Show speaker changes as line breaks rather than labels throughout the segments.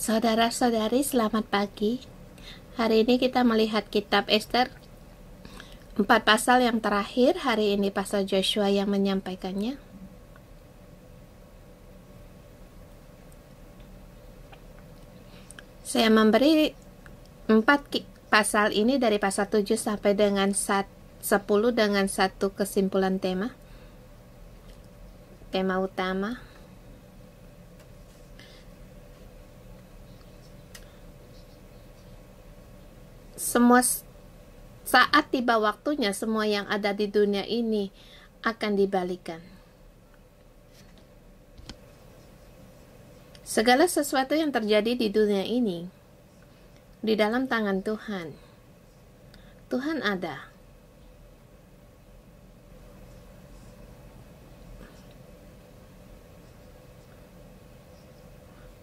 Saudara-saudari, selamat pagi. Hari ini kita melihat kitab Ester, 4 pasal yang terakhir. Hari ini pasal Joshua yang menyampaikannya. Saya memberi 4 pasal ini dari pasal 7 sampai dengan 10 dengan satu kesimpulan tema utama. Semua saat tiba waktunya, semua yang ada di dunia ini akan dibalikan. Segala sesuatu yang terjadi di dunia ini di dalam tangan Tuhan. Tuhan ada.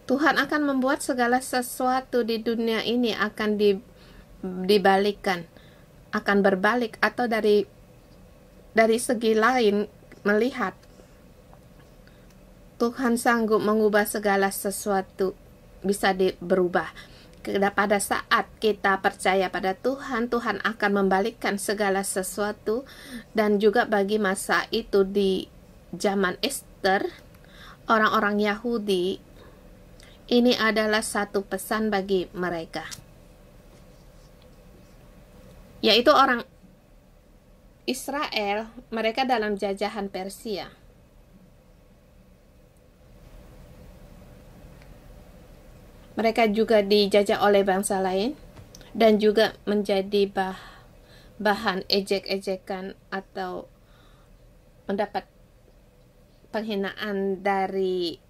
Tuhan akan membuat segala sesuatu di dunia ini akan dibalikkan, akan berbalik, atau dari segi lain melihat, Tuhan sanggup mengubah segala sesuatu, bisa berubah. Pada saat kita percaya pada Tuhan, Tuhan akan membalikkan segala sesuatu. Dan juga bagi masa itu di zaman Ester, orang-orang Yahudi, ini adalah satu pesan bagi mereka, yaitu orang Israel, mereka dalam jajahan Persia. Mereka juga dijajah oleh bangsa lain dan juga menjadi bahan ejek-ejekan atau mendapat penghinaan dari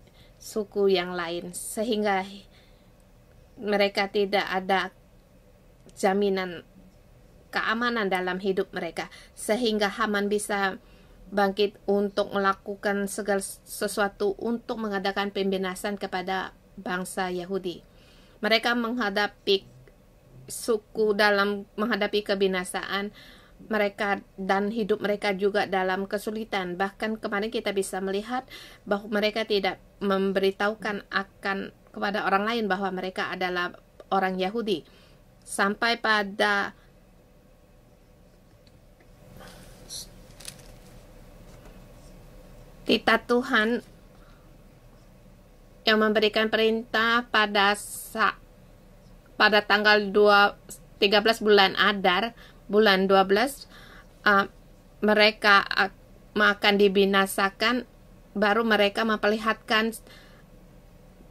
suku yang lain, sehingga mereka tidak ada jaminan keamanan dalam hidup mereka, sehingga Haman bisa bangkit untuk melakukan segala sesuatu untuk mengadakan pembinasan kepada bangsa Yahudi. Mereka menghadapi menghadapi kebinasaan mereka, dan hidup mereka juga dalam kesulitan. Bahkan kemarin kita bisa melihat bahwa mereka tidak memberitahukan kepada orang lain bahwa mereka adalah orang Yahudi, sampai pada kita Tuhan yang memberikan perintah pada tanggal 13 bulan Adar, bulan 12, mereka akan dibinasakan. Baru mereka memperlihatkan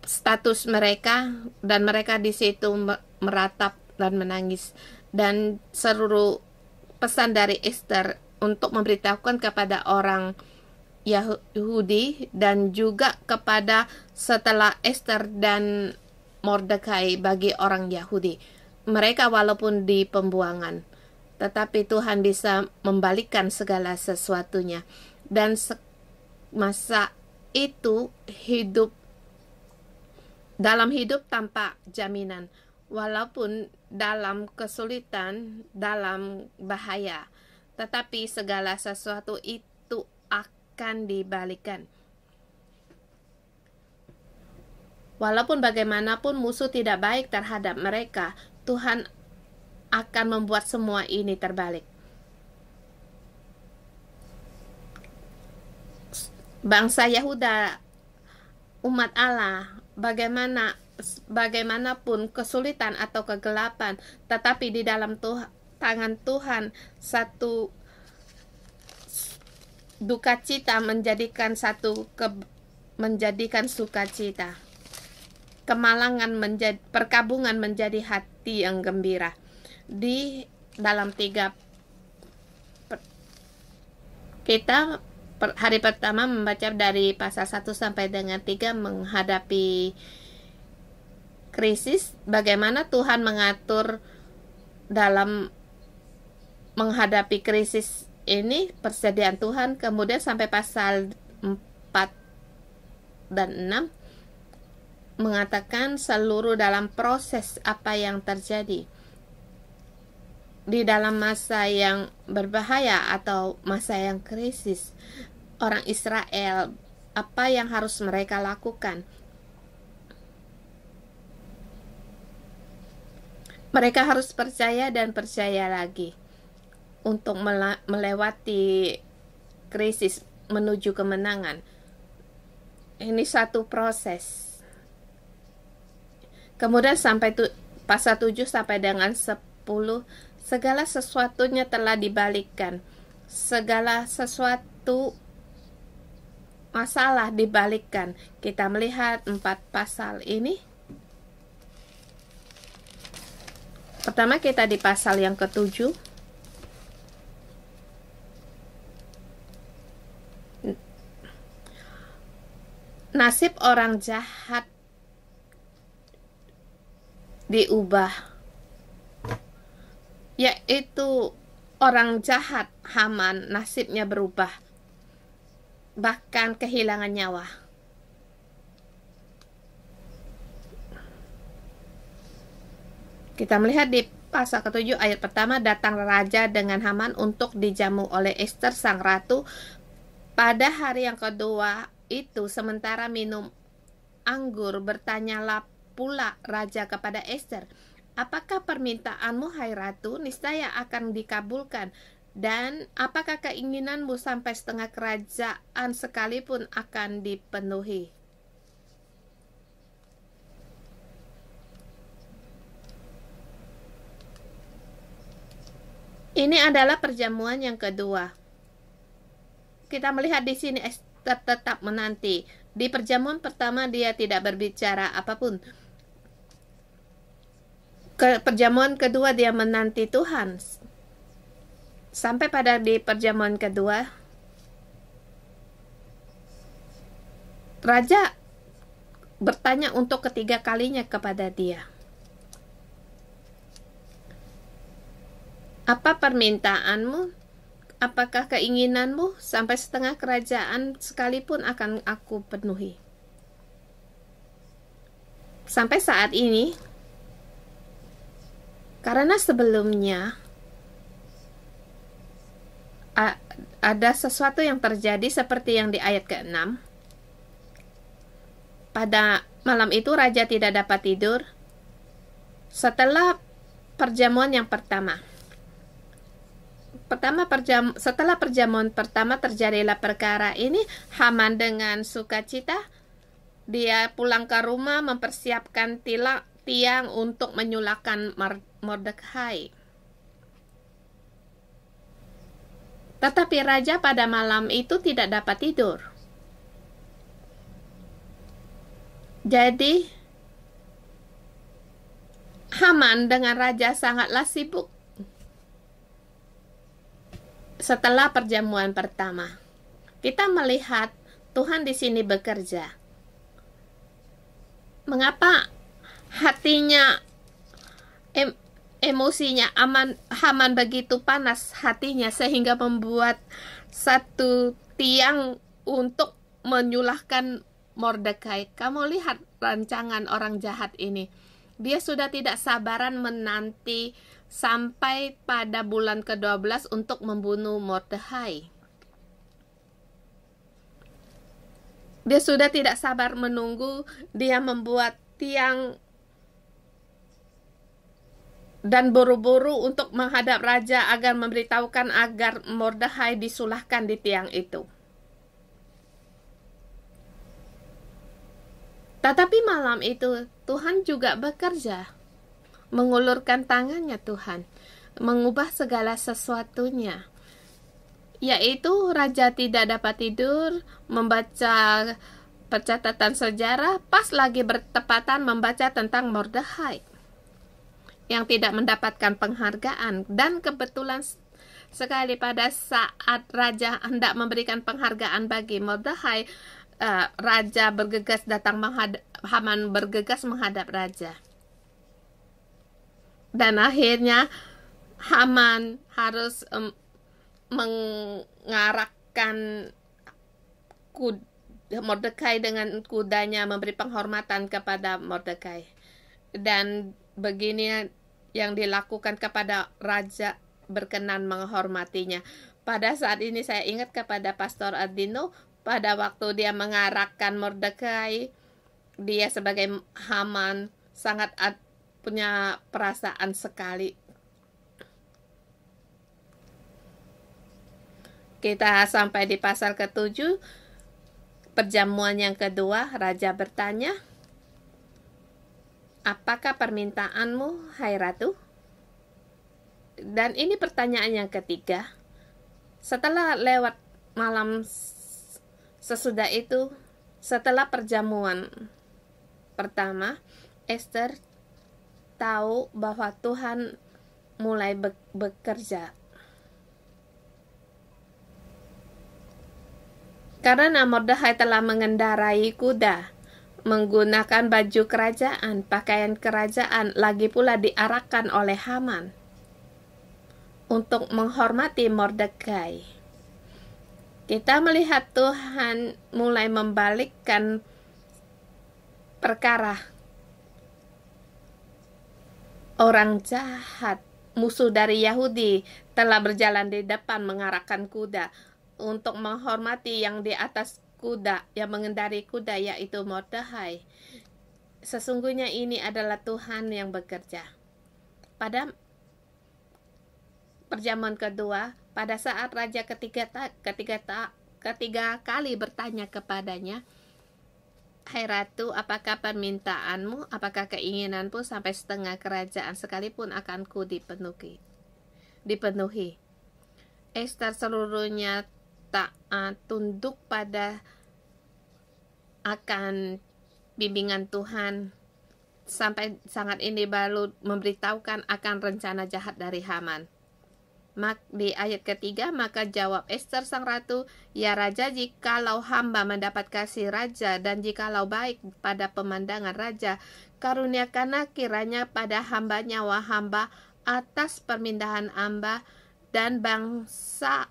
status mereka, dan mereka di situ meratap dan menangis. Dan seluruh pesan dari Ester untuk memberitahukan kepada orang Yahudi, dan juga kepada setelah Ester dan Mordekai bagi orang Yahudi. Mereka walaupun di pembuangan, tetapi Tuhan bisa membalikkan segala sesuatunya. Dan masa itu dalam hidup tanpa jaminan, walaupun dalam kesulitan, dalam bahaya, tetapi segala sesuatu itu akan dibalikkan. Walaupun bagaimanapun musuh tidak baik terhadap mereka, Tuhan akan membuat semua ini terbalik. Bangsa Yahuda, umat Allah, bagaimanapun kesulitan atau kegelapan, tetapi di dalam tangan Tuhan, satu duka cita menjadikan sukacita. Kemalangan perkabungan menjadi hati yang gembira. Di dalam kita hari pertama membaca dari pasal 1 sampai dengan 3 menghadapi krisis, bagaimana Tuhan mengatur dalam menghadapi krisis ini, persediaan Tuhan. Kemudian sampai pasal 4 dan 6 mengatakan seluruh dalam proses apa yang terjadi di dalam masa yang berbahaya atau masa yang krisis. Orang Israel, apa yang harus mereka lakukan? Mereka harus percaya dan percaya lagi untuk melewati krisis menuju kemenangan. Ini satu proses. Kemudian sampai pasal 7 sampai dengan 10, segala sesuatunya telah dibalikkan. Segala sesuatu masalah dibalikkan. Kita melihat 4 pasal ini. Pertama kita di pasal yang ke-7. Nasib orang jahat diubah, yaitu orang jahat Haman nasibnya berubah, bahkan kehilangan nyawa. Kita melihat di pasal ke-7 ayat pertama, datang raja dengan Haman untuk dijamu oleh Ester sang ratu. Pada hari yang kedua itu, sementara minum anggur, bertanyalah pula raja kepada Ester, apakah permintaanmu, hai ratu? Niscaya akan dikabulkan. Dan apakah keinginanmu sampai setengah kerajaan sekalipun akan dipenuhi? Ini adalah perjamuan yang kedua. Kita melihat di sini Ester tetap menanti. Di perjamuan pertama dia tidak berbicara apapun. Perjamuan kedua dia menanti Tuhan. Sampai pada di perjamuan kedua, raja bertanya untuk ketiga kalinya kepada dia, apa permintaanmu? Apakah keinginanmu? Sampai setengah kerajaan sekalipun akan aku penuhi. Sampai saat ini, karena sebelumnya ada sesuatu yang terjadi seperti yang di ayat ke-6. Pada malam itu raja tidak dapat tidur setelah perjamuan yang pertama. Setelah perjamuan pertama terjadilah perkara ini. Haman dengan sukacita dia pulang ke rumah mempersiapkan tiang untuk menyulahkan Mordekai. Tetapi raja pada malam itu tidak dapat tidur. Jadi Haman dengan raja sangatlah sibuk setelah perjamuan pertama. Kita melihat Tuhan di sini bekerja. Mengapa hatinya, emosinya Haman begitu panas hatinya sehingga membuat satu tiang untuk menyulahkan Mordekai? Kamu lihat rancangan orang jahat ini. Dia sudah tidak sabaran menanti sampai pada bulan ke-12 untuk membunuh Mordekai. Dia sudah tidak sabar menunggu. Dia membuat tiang dan buru-buru untuk menghadap raja agar memberitahukan agar Mordekai disulahkan di tiang itu. Tetapi malam itu Tuhan juga bekerja. Mengulurkan tangannya Tuhan, mengubah segala sesuatunya. Yaitu raja tidak dapat tidur, membaca pencatatan sejarah, pas lagi bertepatan membaca tentang Mordekai yang tidak mendapatkan penghargaan. Dan kebetulan sekali pada saat raja hendak memberikan penghargaan bagi Mordekai, raja bergegas datang Haman bergegas menghadap raja. Dan akhirnya Haman harus mengarahkan Mordekai dengan kudanya, memberi penghormatan kepada Mordekai. Dan begini yang dilakukan kepada raja, berkenan menghormatinya. Pada saat ini saya ingat kepada Pastor Ardino, pada waktu dia mengarahkan Mordekai, dia sebagai Haman sangat punya perasaan sekali. Kita sampai di pasal ke-7, perjamuan yang kedua. Raja bertanya, apakah permintaanmu, hai ratu? Dan ini pertanyaan yang ketiga. Setelah lewat malam sesudah itu, setelah perjamuan pertama, Esther tahu bahwa Tuhan mulai bekerja. Karena Mordekhai telah mengendarai kuda, menggunakan baju kerajaan, pakaian kerajaan, lagi pula diarahkan oleh Haman untuk menghormati Mordekhai. Kita melihat Tuhan mulai membalikkan perkara. Orang jahat, musuh dari Yahudi, telah berjalan di depan mengarahkan kuda untuk menghormati yang di atas kuda, yang mengendarai kuda, yaitu Mordekhai. Sesungguhnya ini adalah Tuhan yang bekerja. Pada perjamuan kedua, pada saat raja ketiga kali bertanya kepadanya, hai ratu, apakah permintaanmu, apakah keinginanmu sampai setengah kerajaan sekalipun akan ku dipenuhi. Esther seluruhnya taat, tunduk pada akan bimbingan Tuhan, sampai sangat ini baru memberitahukan akan rencana jahat dari Haman. Di ayat ketiga, maka jawab Esther sang ratu, ya raja, jikalau hamba mendapat kasih raja dan jikalau baik pada pemandangan raja, karuniakanlah kiranya pada hamba nyawa hamba atas permintaan hamba dan bangsa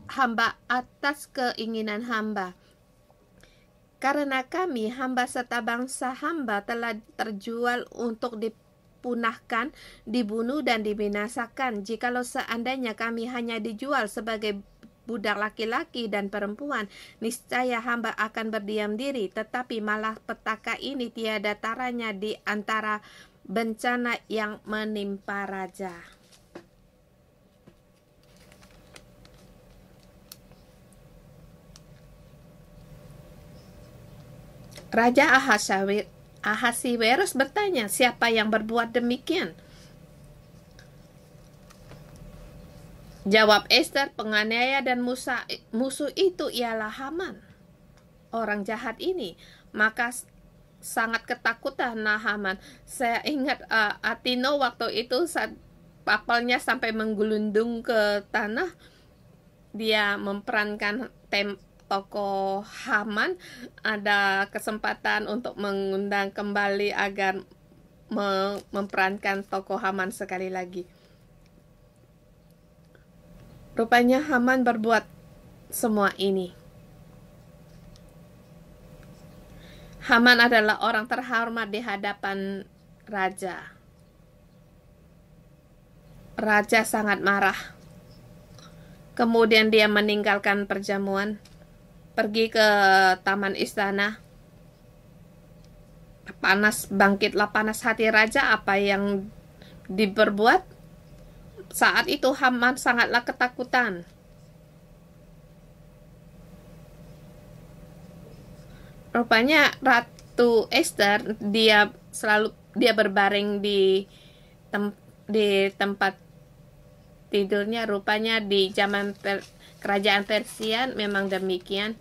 hamba atas keinginan hamba. Karena kami hamba serta bangsa hamba telah terjual untuk dipunahkan, dibunuh dan dibinasakan. Jikalau seandainya kami hanya dijual sebagai budak laki-laki dan perempuan, niscaya hamba akan berdiam diri. Tetapi malah petaka ini tiada taranya di antara bencana yang menimpa raja. Raja Ahasiweros bertanya, siapa yang berbuat demikian? Jawab Esther, penganiaya dan musuh itu ialah Haman, orang jahat ini. Maka sangat ketakutan Haman. Saya ingat Atino waktu itu saat kapalnya sampai menggulundung ke tanah, dia memerankan tokoh Haman, ada kesempatan untuk mengundang kembali agar memerankan tokoh Haman sekali lagi. Rupanya Haman berbuat semua ini. Haman adalah orang terhormat di hadapan raja. Raja sangat marah. Kemudian dia meninggalkan perjamuan, pergi ke taman istana. Bangkitlah panas hati raja. Apa yang diperbuat? Saat itu Haman sangatlah ketakutan. Rupanya Ratu Esther, dia berbaring di tempat tidurnya. Rupanya di zaman kerajaan Persia memang demikian.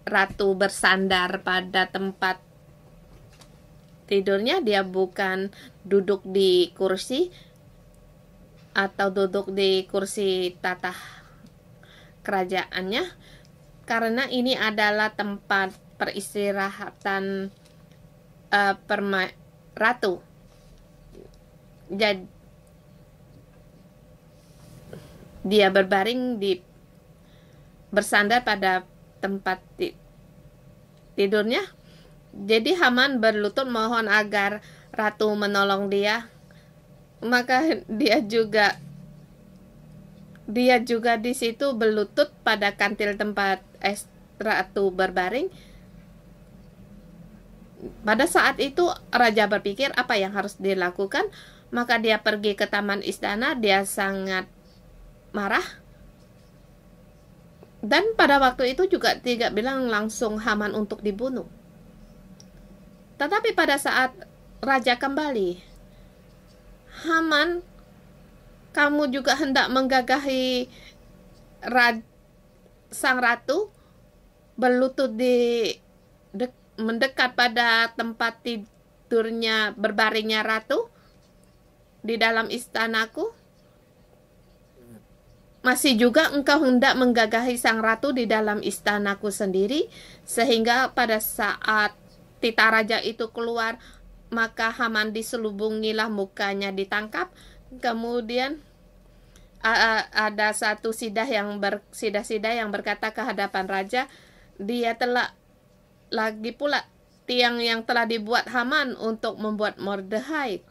Ratu bersandar pada tempat tidurnya, dia bukan duduk di kursi atau duduk di kursi tata kerajaannya, karena ini adalah tempat peristirahatan ratu. Jadi dia berbaring bersandar pada tempat tidurnya. Jadi Haman berlutut mohon agar ratu menolong dia. Maka dia juga di situ berlutut pada kantil tempat ratu berbaring. Pada saat itu raja berpikir apa yang harus dilakukan, maka dia pergi ke taman istana. Dia sangat marah, dan pada waktu itu juga tidak bilang langsung Haman untuk dibunuh. Tetapi pada saat raja kembali, Haman, kamu juga hendak menggagahi sang ratu, berlutut mendekat pada tempat tidurnya berbaringnya ratu di dalam istanaku. Masih juga engkau hendak menggagahi sang ratu di dalam istanaku sendiri, sehingga pada saat tita raja itu keluar, maka Haman diselubungilah, mukanya ditangkap. Kemudian ada satu sidah yang berkata ke hadapan raja, dia telah lagi pula tiang yang telah dibuat Haman untuk membuat Mordekhai.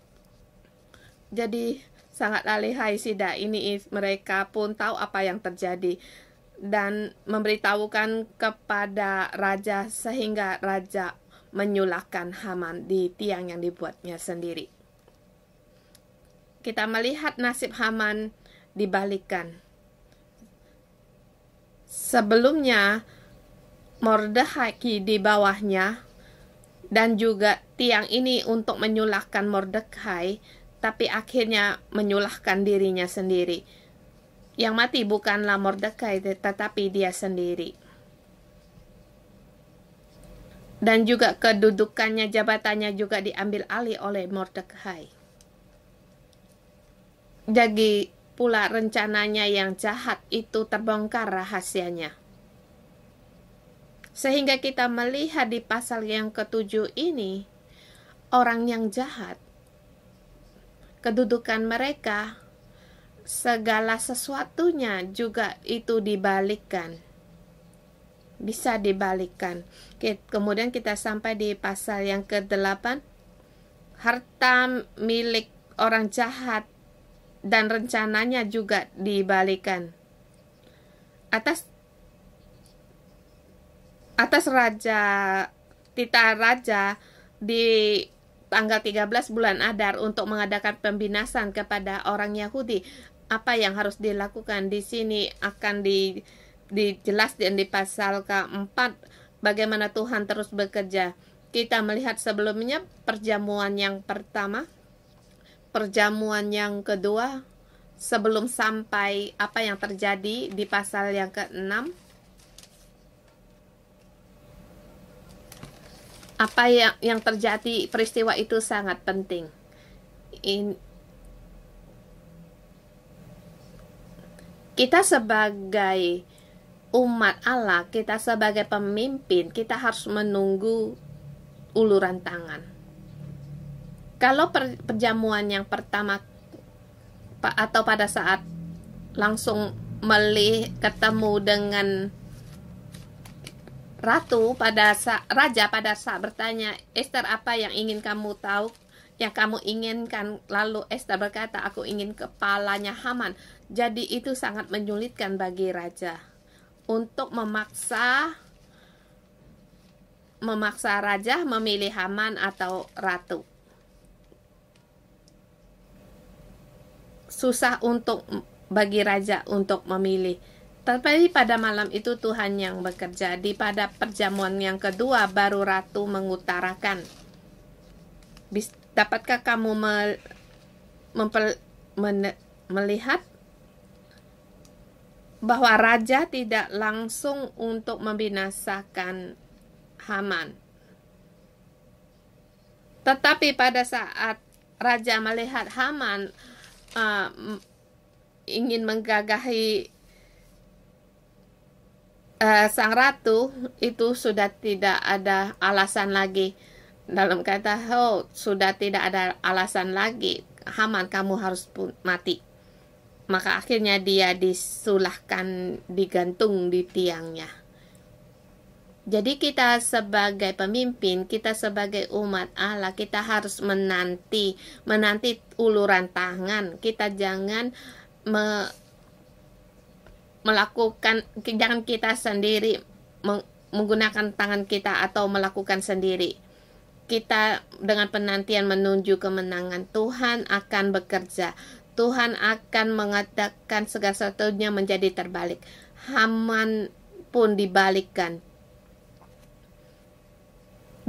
Jadi sangat lihai sidah ini. Mereka pun tahu apa yang terjadi dan memberitahukan kepada raja, sehingga raja menyulahkan Haman di tiang yang dibuatnya sendiri. Kita melihat nasib Haman dibalikkan. Sebelumnya Mordekhai di bawahnya, dan juga tiang ini untuk menyulahkan Mordekhai, tapi akhirnya menyulahkan dirinya sendiri. Yang mati bukanlah Mordekhai, tetapi dia sendiri. Dan juga kedudukannya, jabatannya juga diambil alih oleh Mordekhai. Jadi pula rencananya yang jahat itu terbongkar rahasianya. Sehingga kita melihat di pasal yang ke-7 ini, orang yang jahat, kedudukan mereka, segala sesuatunya juga itu dibalikkan. Bisa dibalikkan. Kemudian kita sampai di pasal yang ke-8. Harta milik orang jahat dan rencananya juga dibalikkan. Atas tita raja di tanggal 13 bulan Adar untuk mengadakan pembinasan kepada orang Yahudi. Apa yang harus dilakukan di sini akan dijelaskan di pasal ke-4, bagaimana Tuhan terus bekerja. Kita melihat sebelumnya perjamuan yang pertama, perjamuan yang kedua, sebelum sampai apa yang terjadi di pasal yang ke-6. Apa yang terjadi, peristiwa itu sangat penting. Kita sebagai umat Allah, kita sebagai pemimpin, kita harus menunggu uluran tangan. Kalau perjamuan yang pertama atau pada saat langsung ketemu dengan raja pada saat bertanya, Esther, apa yang ingin kamu tahu, yang kamu inginkan? Lalu Esther berkata, aku ingin kepalanya Haman. Jadi itu sangat menyulitkan bagi raja untuk memaksa raja memilih Haman atau ratu. Susah bagi raja untuk memilih. Tapi pada malam itu Tuhan yang bekerja. Pada perjamuan yang kedua baru ratu mengutarakan. Dapatkah kamu melihat bahwa raja tidak langsung untuk membinasakan Haman? Tetapi pada saat raja melihat Haman ingin menggagahi sang ratu, itu sudah tidak ada alasan lagi. Dalam kata, sudah tidak ada alasan lagi. Haman, kamu harus mati. Maka akhirnya dia disulahkan, digantung di tiangnya. Jadi kita sebagai pemimpin, kita sebagai umat Allah, kita harus menanti uluran tangan. Kita jangan jangan kita sendiri menggunakan tangan kita atau melakukan sendiri. kita dengan penantian menuju kemenangan. Tuhan akan bekerja. Tuhan akan mengadakan segala sesuatunya menjadi terbalik. Haman pun dibalikkan.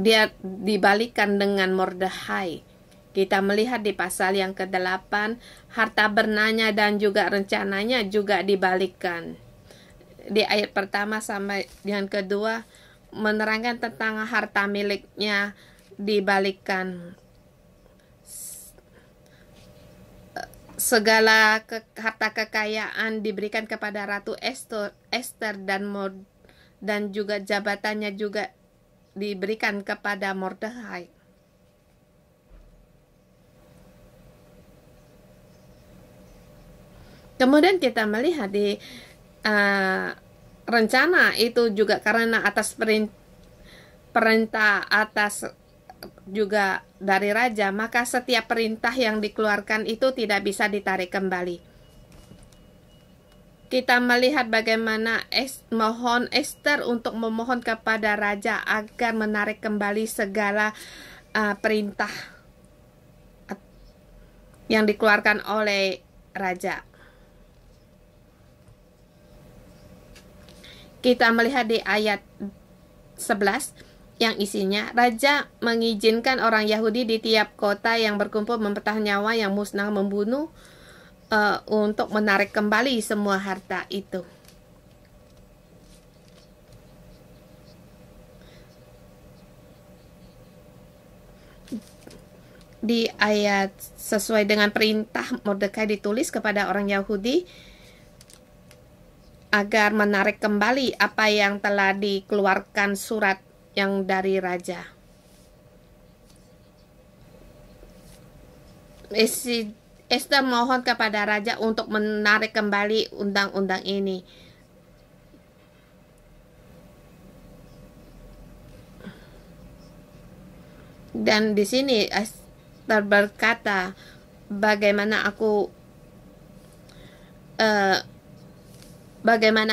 Dia dibalikkan dengan Mordekhai. Kita melihat di pasal yang ke-8, harta bernanya dan juga rencananya juga dibalikkan. Di ayat pertama sampai yang kedua menerangkan tentang harta miliknya dibalikkan. Segala harta kekayaan diberikan kepada Ratu Esther dan juga jabatannya juga diberikan kepada Mordekhai. Kemudian kita melihat di rencana itu juga karena atas perintah atas juga dari raja, maka setiap perintah yang dikeluarkan itu tidak bisa ditarik kembali. Kita melihat bagaimana mohon Esther untuk memohon kepada raja agar menarik kembali segala perintah yang dikeluarkan oleh raja. Kita melihat di ayat 11 yang isinya, raja mengizinkan orang Yahudi di tiap kota yang berkumpul mempertahankan nyawa yang musnah membunuh untuk menarik kembali semua harta itu. Di ayat sesuai dengan perintah Mordekhai ditulis kepada orang Yahudi agar menarik kembali apa yang telah dikeluarkan surat yang dari raja. Esther mohon kepada raja untuk menarik kembali undang-undang ini. Dan di sini Esther berkata, bagaimana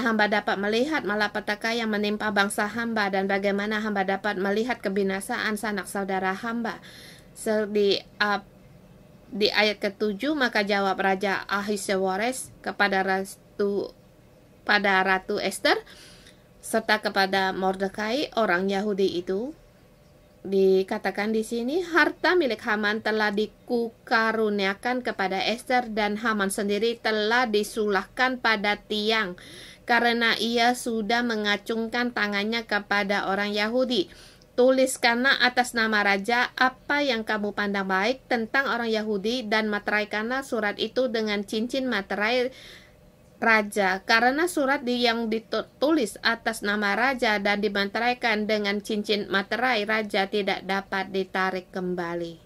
hamba dapat melihat malapetaka yang menimpa bangsa hamba, dan bagaimana hamba dapat melihat kebinasaan sanak saudara hamba. Di ayat ke-7, maka jawab Raja Ahasuerus kepada Ratu Esther serta kepada Mordekhai orang Yahudi itu. Dikatakan di sini, harta milik Haman telah dikukaruniakan kepada Esther, dan Haman sendiri telah disulahkan pada tiang karena ia sudah mengacungkan tangannya kepada orang Yahudi. Tuliskanlah atas nama raja apa yang kamu pandang baik tentang orang Yahudi, dan materaikanlah surat itu dengan cincin materai raja, karena surat yang ditulis atas nama raja dan dimateraikan dengan cincin materai raja tidak dapat ditarik kembali.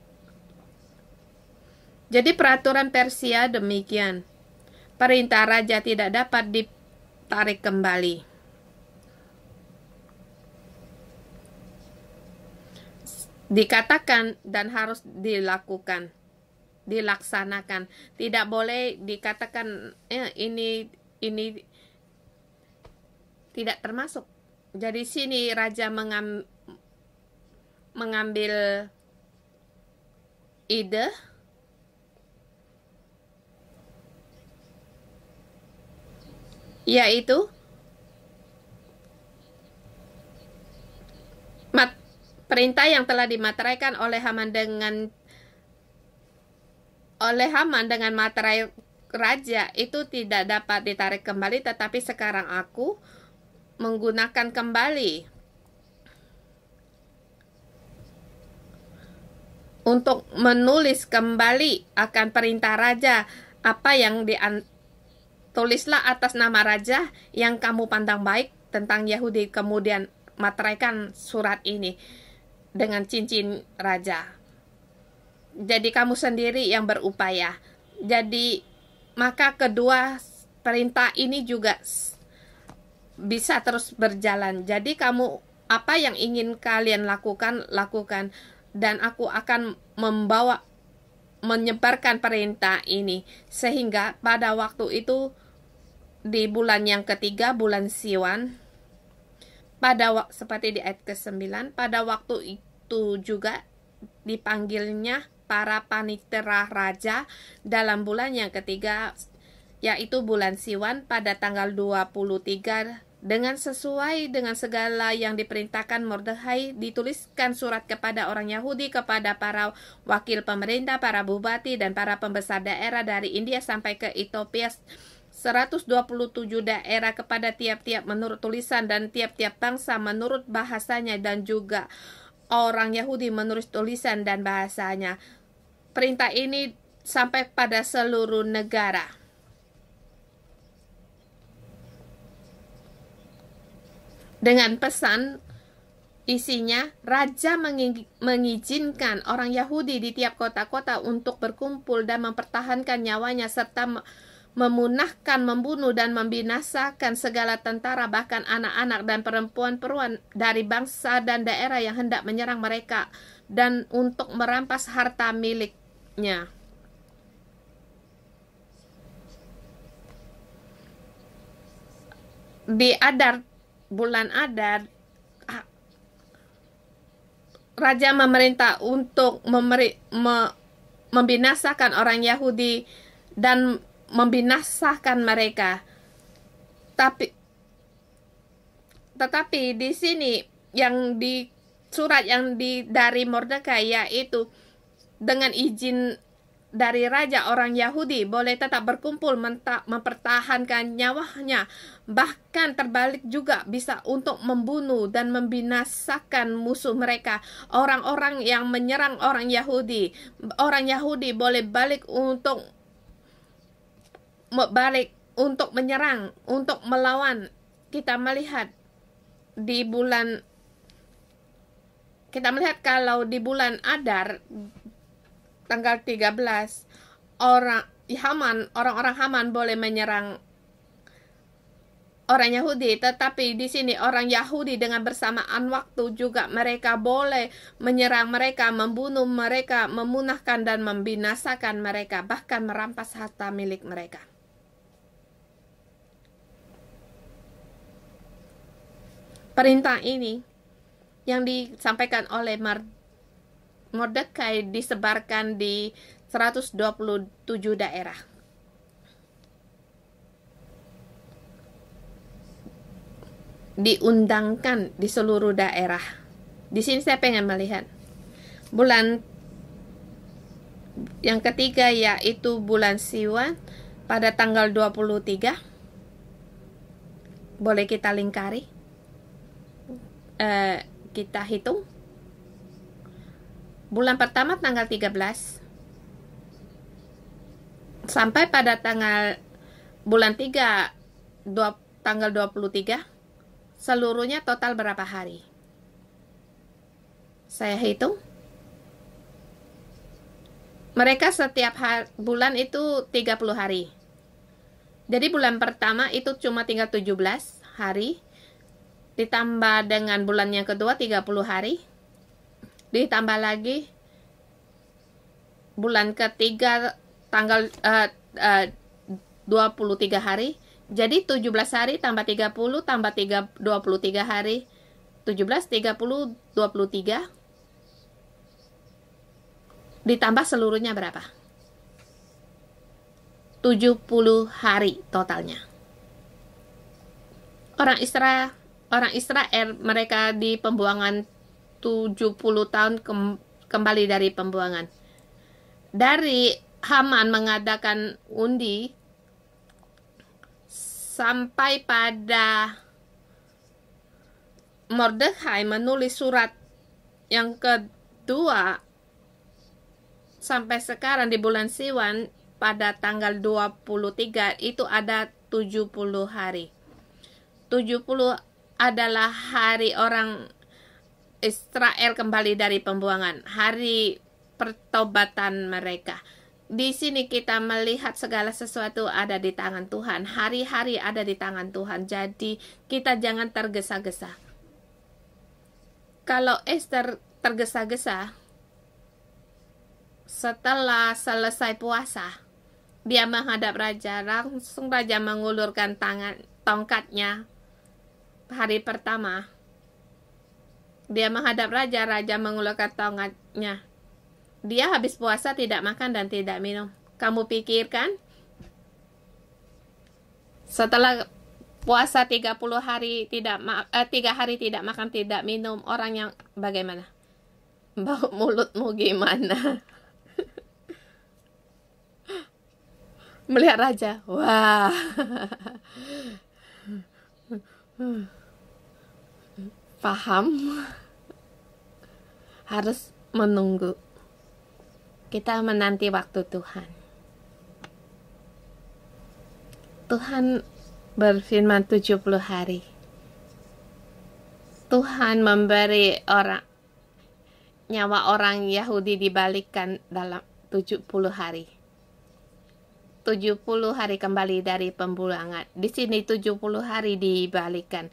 Jadi peraturan Persia demikian. Perintah raja tidak dapat ditarik kembali. Dikatakan dan harus dilaksanakan. Tidak boleh dikatakan ini tidak termasuk. Jadi sini raja mengambil ide yaitu perintah yang telah dimateraikan oleh Haman dengan materai raja itu tidak dapat ditarik kembali, tetapi sekarang aku menggunakan kembali untuk menulis kembali akan perintah raja apa yang tulislah atas nama raja yang kamu pandang baik tentang Yahudi, kemudian materaikan surat ini dengan cincin raja. Jadi kamu sendiri yang berupaya. Jadi maka kedua perintah ini juga bisa terus berjalan. Jadi kamu apa yang ingin kalian lakukan, lakukan, dan aku akan menyebarkan perintah ini sehingga pada waktu itu di bulan yang ketiga, bulan Siwan, seperti di ayat ke-9, pada waktu itu juga dipanggilnya para panitera raja dalam bulan yang ketiga, yaitu bulan Siwan pada tanggal 23, dengan sesuai dengan segala yang diperintahkan Mordekhai. Dituliskan surat kepada orang Yahudi, kepada para wakil pemerintah, para bupati, dan para pembesar daerah dari India sampai ke Ethiopia, 127 daerah, kepada tiap-tiap menurut tulisan dan tiap-tiap bangsa menurut bahasanya, dan juga orang Yahudi menurut tulisan dan bahasanya. Perintah ini sampai pada seluruh negara. Dengan pesan isinya, raja mengizinkan orang Yahudi di tiap kota-kota untuk berkumpul dan mempertahankan nyawanya, serta memunahkan, membunuh, dan membinasakan segala tentara, bahkan anak-anak dan perempuan-perempuan dari bangsa dan daerah yang hendak menyerang mereka, dan untuk merampas harta miliknya. Di bulan Adar, raja memerintah untuk membinasakan orang Yahudi dan membinasakan mereka. Tetapi di sini yang di surat yang dari Mordekhai, yaitu dengan izin dari raja, orang Yahudi boleh tetap berkumpul, mempertahankan nyawanya, bahkan terbalik juga bisa untuk membunuh dan membinasakan musuh mereka, orang-orang yang menyerang orang Yahudi. Orang Yahudi boleh balik untuk menyerang, untuk melawan. Kita melihat kalau di bulan Adar tanggal 13, orang-orang Haman boleh menyerang orang Yahudi, tetapi di sini orang Yahudi dengan bersamaan waktu juga mereka boleh menyerang mereka, membunuh mereka, memunahkan dan membinasakan mereka, bahkan merampas harta milik mereka. Perintah ini yang disampaikan oleh Mordekhai disebarkan di 127 daerah. Diundangkan di seluruh daerah. Di sini saya pengen melihat bulan yang ketiga, yaitu bulan Siwan pada tanggal 23. Boleh kita lingkari, kita hitung. Bulan pertama tanggal 13 sampai pada bulan 3 tanggal 23, seluruhnya total berapa hari? Saya hitung. Mereka setiap bulan itu 30 hari. Jadi bulan pertama itu cuma tinggal 17 hari, ditambah dengan bulan yang kedua 30 hari, ditambah lagi bulan ketiga tanggal 23 hari. Jadi 17 hari tambah 30 tambah 23 hari, 17, 30, 23, ditambah seluruhnya berapa? 70 hari totalnya. Orang Israel mereka di pembuangan 70 tahun kembali dari pembuangan. Dari Haman mengadakan undi sampai pada Mordekhai menulis surat yang kedua sampai sekarang di bulan Siwan pada tanggal 23 itu ada 70 hari. 70 adalah hari orang Israel kembali dari pembuangan, hari pertobatan mereka. Di sini kita melihat segala sesuatu ada di tangan Tuhan. Hari-hari ada di tangan Tuhan. Jadi kita jangan tergesa-gesa. Kalau Esther tergesa-gesa, setelah selesai puasa, dia menghadap raja. Langsung raja mengulurkan tongkatnya. Hari pertama dia menghadap raja, raja mengulurkan tongkatnya. Dia habis puasa tidak makan dan tidak minum. Kamu pikirkan setelah puasa 30 hari 3 hari tidak makan tidak minum, orang yang bagaimana? Bau mulutmu gimana? Melihat raja, wah. Paham? Harus menunggu. Kita menanti waktu Tuhan. Tuhan berfirman 70 hari. Tuhan memberi nyawa orang Yahudi dibalikkan dalam 70 hari. 70 hari kembali dari pembuangan. Di sini 70 hari dibalikkan.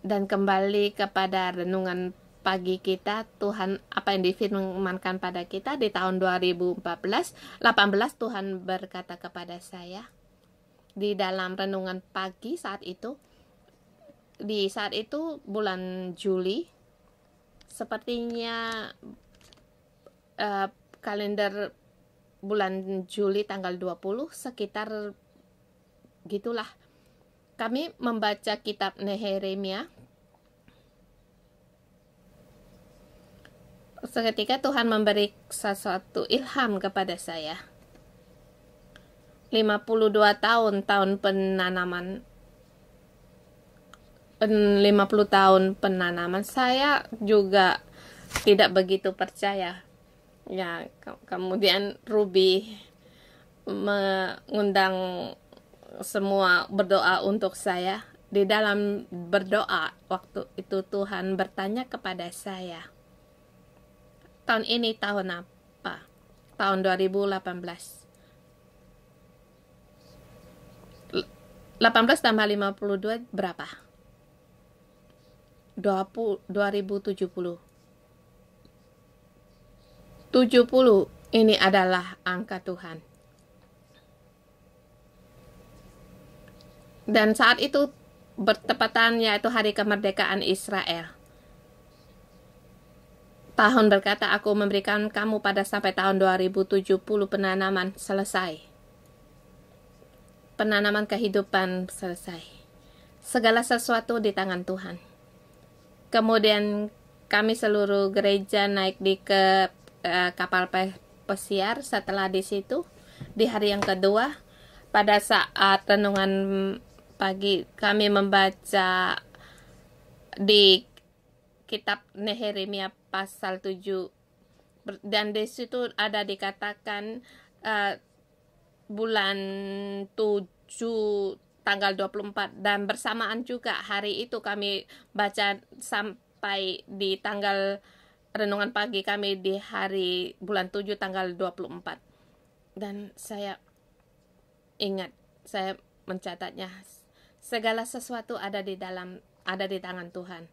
Dan kembali kepada renungan pagi kita, Tuhan apa yang difirmankan pada kita di tahun 2018 Tuhan berkata kepada saya di dalam renungan pagi saat itu bulan Juli, sepertinya kalender bulan Juli tanggal 20 sekitar gitulah, kami membaca kitab Nehemia. Seketika Tuhan memberi sesuatu ilham kepada saya. 52 tahun penanaman, 50 tahun penanaman, saya juga tidak begitu percaya. Ya, kemudian Ruby mengundang semua berdoa untuk saya. Di dalam berdoa waktu itu Tuhan bertanya kepada saya, tahun ini tahun apa? Tahun 2018. 18 tambah 52 berapa? 2070. 70 ini adalah angka Tuhan. Dan saat itu bertepatan yaitu hari kemerdekaan Israel. Tahun berkata, aku memberikan kamu pada sampai tahun 2070 penanaman selesai. Penanaman kehidupan selesai. Segala sesuatu di tangan Tuhan. Kemudian kami seluruh gereja naik di kapal pesiar. Setelah di situ, di hari yang kedua, pada saat renungan pagi, kami membaca di kitab Nehemia pasal 7, dan di situ ada dikatakan bulan 7 tanggal 24, dan bersamaan juga hari itu kami baca sampai di tanggal renungan pagi kami di hari bulan 7 tanggal 24. Dan saya ingat, saya mencatatnya, segala sesuatu ada di tangan Tuhan.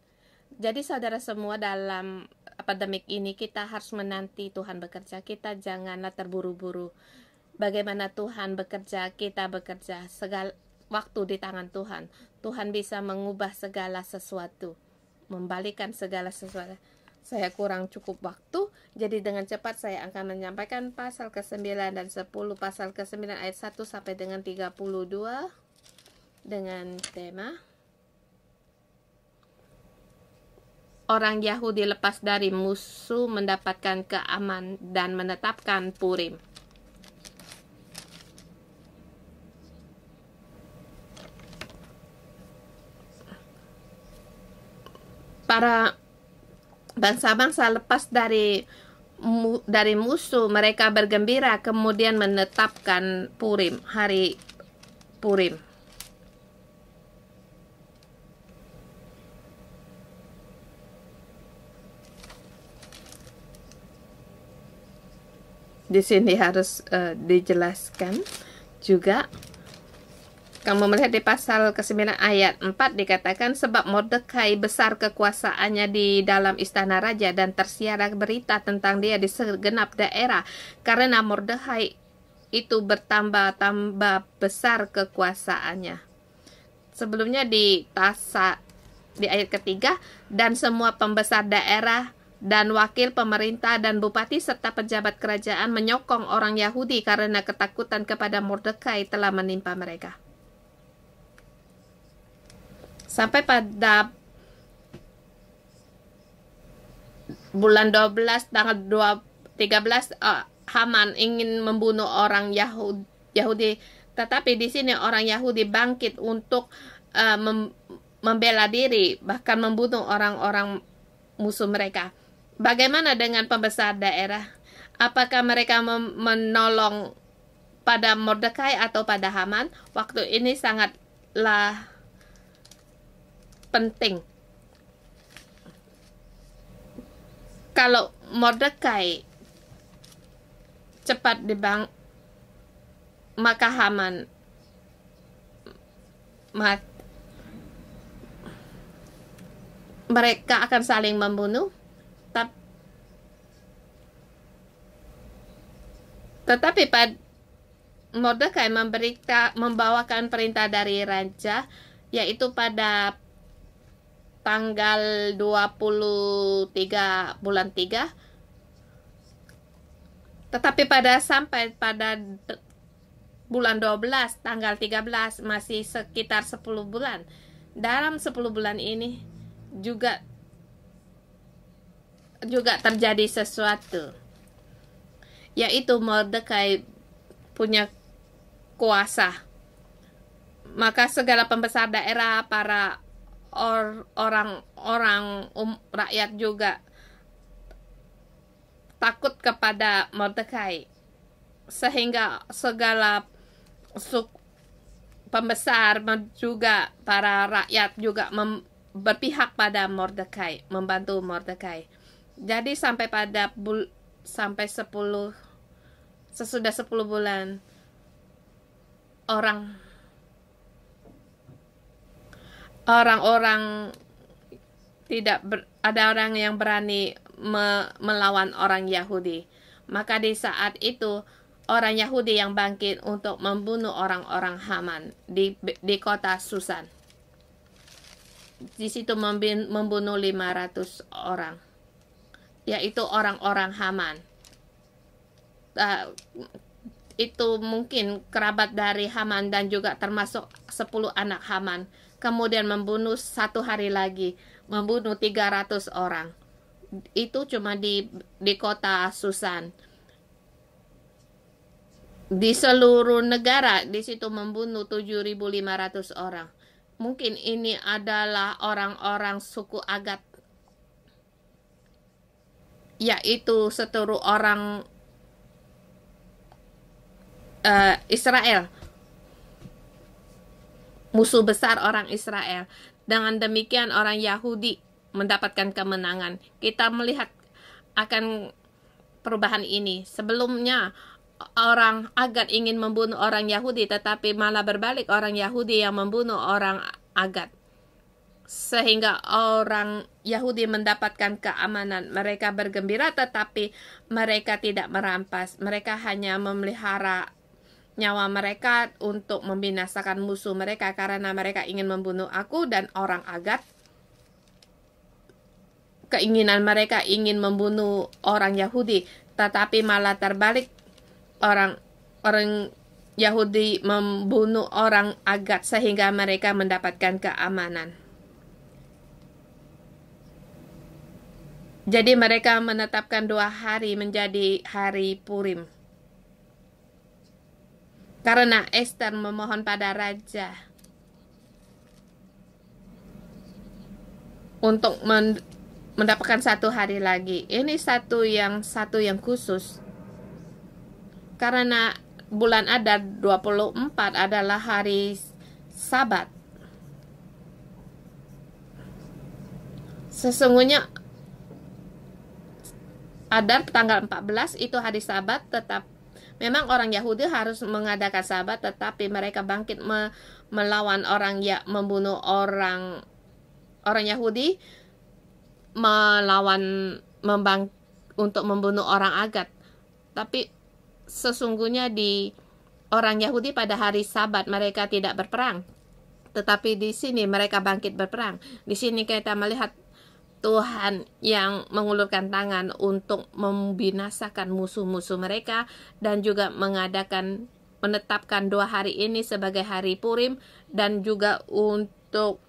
Jadi saudara semua, dalam pandemik ini kita harus menanti Tuhan bekerja. Kita janganlah terburu-buru. Bagaimana Tuhan bekerja, kita bekerja. Segala waktu di tangan Tuhan. Tuhan bisa mengubah segala sesuatu, membalikkan segala sesuatu. Saya kurang cukup waktu, jadi dengan cepat saya akan menyampaikan pasal ke-9 dan 10. Pasal ke-9 ayat 1 sampai dengan 32 dengan tema orang Yahudi lepas dari musuh mendapatkan keamanan dan menetapkan Purim. Para bangsa-bangsa lepas dari musuh, mereka bergembira, kemudian menetapkan Purim, hari Purim. Di sini harus dijelaskan juga. Kamu melihat di pasal ke-9 ayat 4 dikatakan, sebab Mordekai besar kekuasaannya di dalam istana raja dan tersiar berita tentang dia di segenap daerah. Karena Mordekai itu bertambah-tambah besar kekuasaannya. Sebelumnya di ayat ketiga, dan semua pembesar daerah Dan wakil pemerintah dan bupati serta pejabat kerajaan menyokong orang Yahudi karena ketakutan kepada Mordekai telah menimpa mereka. Sampai pada bulan 12 tanggal 13 Haman ingin membunuh orang Yahudi, tetapi di sini orang Yahudi bangkit untuk membela diri, bahkan membunuh orang-orang musuh mereka. Bagaimana dengan pembesar daerah? Apakah mereka menolong pada Mordekai atau pada Haman? Waktu ini sangatlah penting. Kalau Mordekai cepat maka Haman mati. Mereka akan saling membunuh. Tetapi Mordekai membawakan perintah dari raja, yaitu pada tanggal 23 bulan 3. Tetapi sampai pada bulan 12 tanggal 13 masih sekitar 10 bulan. Dalam 10 bulan ini juga terjadi sesuatu, yaitu Mordekai punya kuasa. Maka segala pembesar daerah, para orang-orang rakyat juga takut kepada Mordekai, sehingga segala pembesar juga para rakyat juga berpihak pada Mordekai, membantu Mordekai. Jadi sampai pada sesudah 10 bulan orang-orang ada orang yang berani melawan orang Yahudi. Maka di saat itu orang Yahudi yang bangkit untuk membunuh orang-orang Haman di kota Susan. Di situ membunuh 500 orang, yaitu orang-orang Haman. Itu mungkin kerabat dari Haman dan juga termasuk 10 anak Haman. Kemudian membunuh 1 hari lagi, membunuh 300 orang. Itu cuma di kota Susan. Di seluruh negara di situ membunuh 7.500 orang. Mungkin ini adalah orang-orang suku Agat, yaitu seluruh orang Israel, musuh besar orang Israel. Dengan demikian orang Yahudi mendapatkan kemenangan. Kita melihat akan perubahan ini. Sebelumnya orang Agat ingin membunuh orang Yahudi, tetapi malah berbalik, orang Yahudi yang membunuh orang Agat. Sehingga orang Yahudi mendapatkan keamanan. Mereka bergembira, tetapi mereka tidak merampas. Mereka hanya memelihara nyawa mereka untuk membinasakan musuh mereka, karena mereka ingin membunuh aku dan orang Agat. Keinginan mereka ingin membunuh orang Yahudi, tetapi malah terbalik. Orang Yahudi membunuh orang Agat sehingga mereka mendapatkan keamanan. Jadi mereka menetapkan 2 hari menjadi hari Purim. Karena Esther memohon pada raja untuk mendapatkan 1 hari lagi. Ini satu yang khusus. Karena bulan Adar 24 adalah hari Sabat. Sesungguhnya Adar tanggal 14 itu hari Sabat, tetap memang orang Yahudi harus mengadakan Sabat, tetapi mereka bangkit melawan membunuh orang Yahudi, untuk membunuh orang Agat. Tapi sesungguhnya di orang Yahudi pada hari Sabat mereka tidak berperang, tetapi di sini mereka bangkit berperang. Di sini kita melihat Tuhan yang mengulurkan tangan untuk membinasakan musuh-musuh mereka, dan juga menetapkan 2 hari ini sebagai hari Purim, dan juga untuk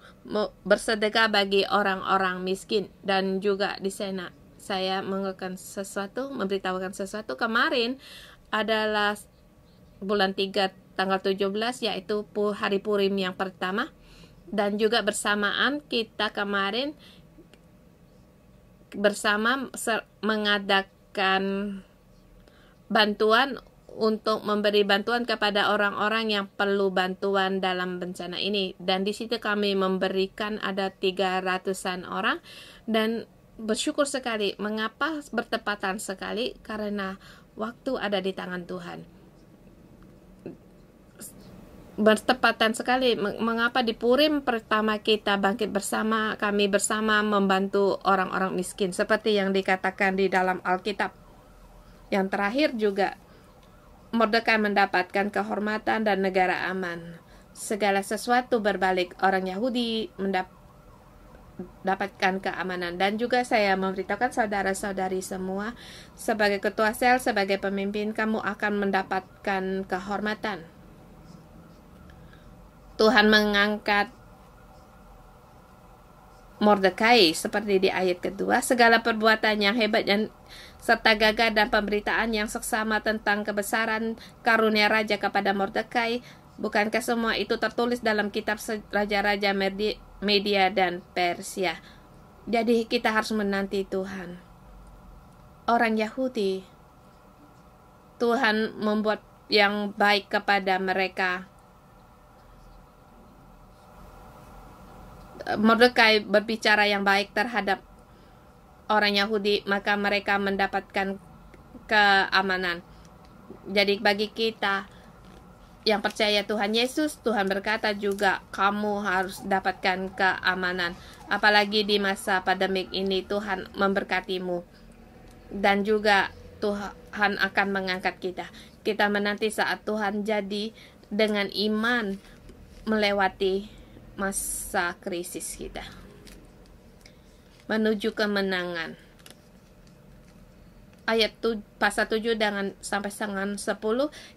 bersedekah bagi orang-orang miskin. Dan juga di sana saya memberitahukan sesuatu. Kemarin adalah bulan 3 tanggal 17, yaitu hari Purim yang pertama, dan juga bersamaan kita kemarin bersama mengadakan bantuan untuk memberi bantuan kepada orang-orang yang perlu bantuan dalam bencana ini. Dan di situ kami memberikan ada 300-an orang, dan bersyukur sekali. Mengapa bertepatan sekali? Karena waktu ada di tangan Tuhan. Bertepatan sekali. Mengapa di Purim pertama kita bangkit bersama, kami bersama membantu orang-orang miskin, seperti yang dikatakan di dalam Alkitab. Yang terakhir juga, Mordekai mendapatkan kehormatan dan negara aman. Segala sesuatu berbalik, orang Yahudi mendapatkan keamanan. Dan juga saya memberitahukan saudara-saudari semua, sebagai ketua sel, sebagai pemimpin, kamu akan mendapatkan kehormatan. Tuhan mengangkat Mordekai seperti di ayat kedua. Segala perbuatan yang hebat serta gagah dan pemberitaan yang seksama tentang kebesaran karunia raja kepada Mordekai, bukankah semua itu tertulis dalam kitab raja-raja Media dan Persia? Jadi kita harus menanti Tuhan. Orang Yahudi, Tuhan membuat yang baik kepada mereka. Mordekai berbicara yang baik terhadap orang Yahudi, maka mereka mendapatkan keamanan. Jadi bagi kita yang percaya Tuhan Yesus, Tuhan berkata juga kamu harus dapatkan keamanan. Apalagi di masa pandemik ini, Tuhan memberkatimu. Dan juga Tuhan akan mengangkat kita. Kita menanti saat Tuhan jadi dengan iman melewati masa krisis kita menuju kemenangan. Ayat pasal 7 sampai 10,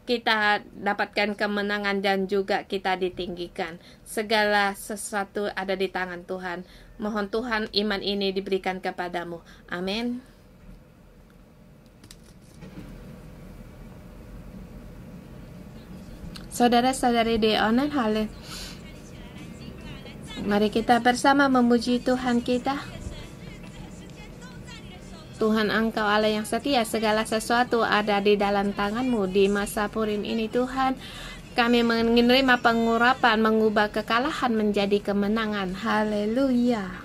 kita dapatkan kemenangan dan juga kita ditinggikan. Segala sesuatu ada di tangan Tuhan. Mohon Tuhan iman ini diberikan kepadamu. Amin. Saudara-saudari di online, mari kita bersama memuji Tuhan kita. Tuhan, Engkau Allah yang setia, segala sesuatu ada di dalam tangan-Mu. Di masa Purim ini Tuhan, kami menerima pengurapan, mengubah kekalahan menjadi kemenangan. Haleluya.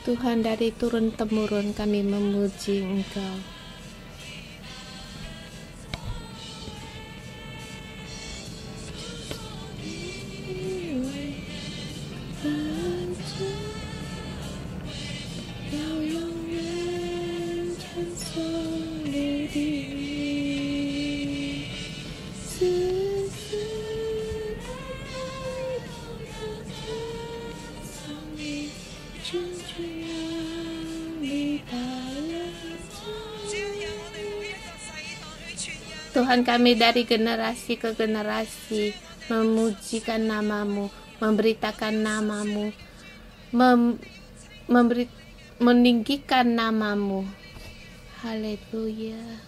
Tuhan, dari turun-temurun kami memuji Engkau. Tuhan, kami dari generasi ke generasi memujikan nama-Mu, memberitakan nama-Mu, meninggikan nama-Mu. Haleluya.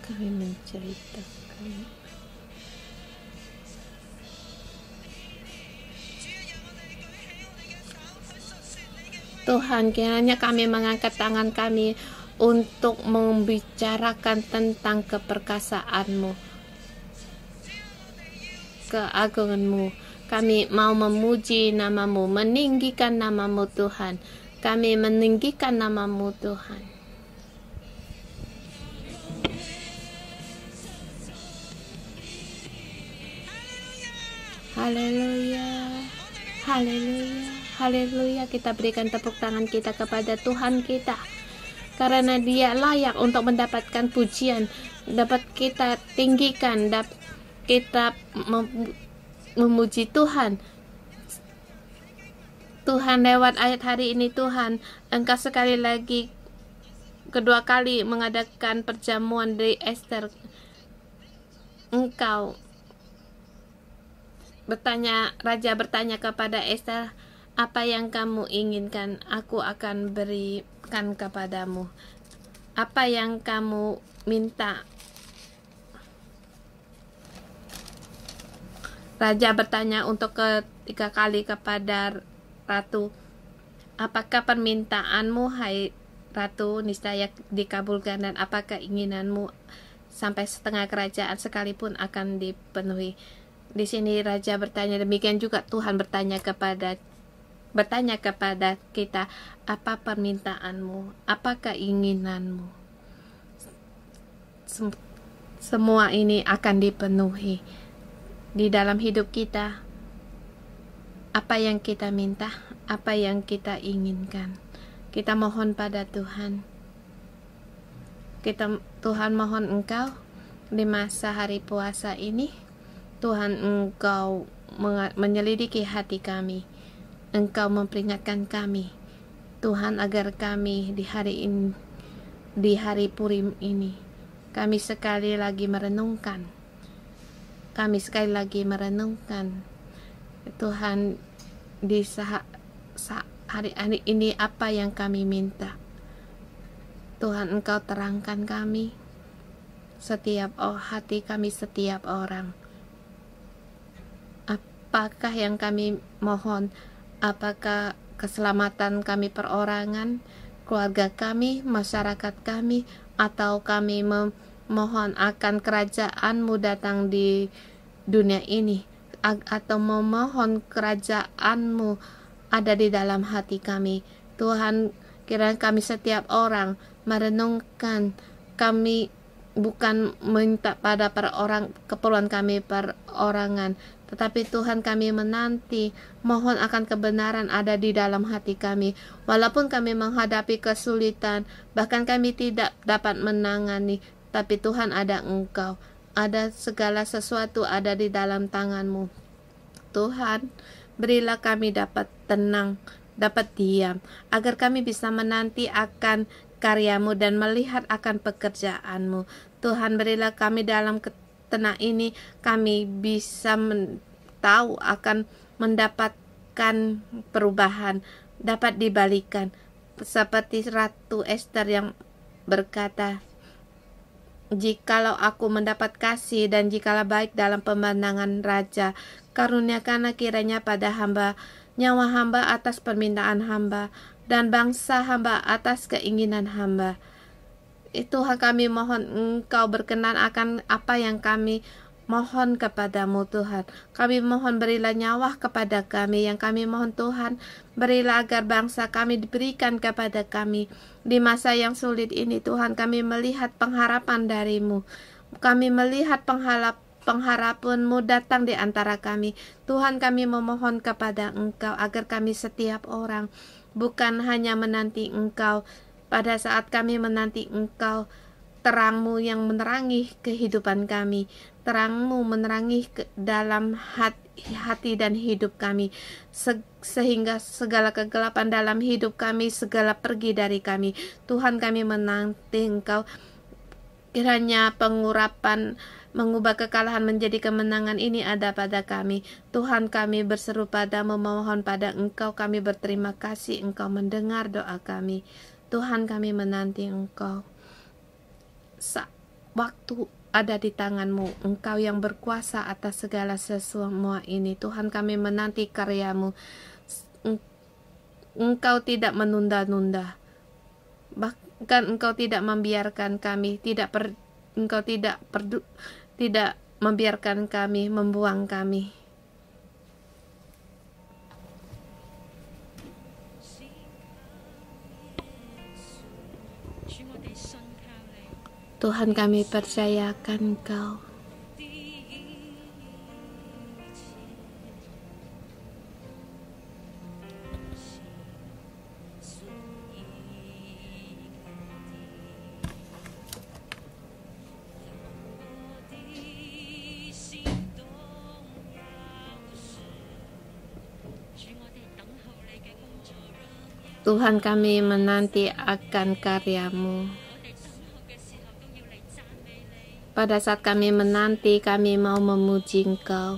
Kami menceritakan Tuhan, kiranya kami mengangkat tangan kami untuk membicarakan tentang keperkasaan-Mu, keagungan-Mu. Kami mau memuji nama-Mu, meninggikan nama-Mu Tuhan. Kami meninggikan nama-Mu Tuhan. Haleluya, haleluya, haleluya. Kita berikan tepuk tangan kita kepada Tuhan kita, karena Dia layak untuk mendapatkan pujian. Dapat kita tinggikan, kita memuji Tuhan. Tuhan, lewat ayat hari ini Tuhan, Engkau sekali lagi, kedua kali mengadakan perjamuan dari Esther. Raja bertanya kepada Esther, apa yang kamu inginkan, aku akan berikan kepadamu. Apa yang kamu minta? Raja bertanya untuk ketiga kali kepada Ratu, apakah permintaanmu, hai Ratu, niscaya dikabulkan, dan apakah inginanmu sampai setengah kerajaan sekalipun akan dipenuhi. Di sini Raja bertanya, demikian juga Tuhan bertanya kepada kita, apa permintaanmu, apa keinginanmu. Semua ini akan dipenuhi di dalam hidup kita. Apa yang kita minta, apa yang kita inginkan, kita mohon pada Tuhan. Tuhan mohon Engkau di masa hari puasa ini, Tuhan, Engkau menyelidiki hati kami. Engkau memperingatkan kami, Tuhan, agar kami di hari Purim ini, kami sekali lagi merenungkan. Tuhan, di hari ini apa yang kami minta. Tuhan, Engkau terangkan kami, setiap hati kami, setiap orang. Apakah yang kami mohon? Apakah keselamatan kami perorangan, keluarga kami, masyarakat kami, atau kami memohon akan kerajaan-Mu datang di dunia ini, atau memohon kerajaan-Mu ada di dalam hati kami. Tuhan, kiranya kami setiap orang merenungkan, kami bukan minta pada keperluan kami perorangan, tetapi Tuhan, kami menanti, mohon akan kebenaran ada di dalam hati kami. Walaupun kami menghadapi kesulitan, bahkan kami tidak dapat menangani, tapi Tuhan, ada Engkau, ada segala sesuatu ada di dalam tangan-Mu. Tuhan, berilah kami dapat tenang, dapat diam, agar kami bisa menanti akan karya-Mu dan melihat akan pekerjaan-Mu. Tuhan, berilah kami dalam tenang ini, kami bisa tahu akan mendapatkan perubahan, dapat dibalikan, seperti Ratu Esther yang berkata, jikalau aku mendapat kasih dan jikalau baik dalam pemandangan raja, karuniakanlah kiranya pada hamba nyawa hamba atas permintaan hamba, dan bangsa hamba atas keinginan hamba. Tuhan, kami mohon Engkau berkenan akan apa yang kami mohon kepadamu Tuhan. Kami mohon berilah nyawa kepada kami. Yang kami mohon Tuhan, berilah agar bangsa kami diberikan kepada kami. Di masa yang sulit ini Tuhan, kami melihat pengharapan darimu. Kami melihat pengharapan-Mu datang di antara kami. Tuhan, kami memohon kepada Engkau agar kami setiap orang bukan hanya menanti Engkau. Pada saat kami menanti Engkau, terang-Mu yang menerangi kehidupan kami, terang-Mu menerangi dalam hati dan hidup kami, sehingga segala kegelapan dalam hidup kami, segala pergi dari kami. Tuhan, kami menanti Engkau. Kiranya pengurapan mengubah kekalahan menjadi kemenangan ini ada pada kami. Tuhan, kami berseru padamu, memohon pada Engkau. Kami berterima kasih Engkau mendengar doa kami. Tuhan, kami menanti Engkau. Waktu ada di tangan-Mu, Engkau yang berkuasa atas segala semua ini. Tuhan, kami menanti karya-Mu. Engkau tidak menunda-nunda. Bahkan Engkau tidak membiarkan kami, Engkau tidak membiarkan kami, membuang kami. Tuhan, kami percayakan Engkau. Tuhan, kami menanti akan karya-Mu. Pada saat kami menanti, kami mau memuji Engkau.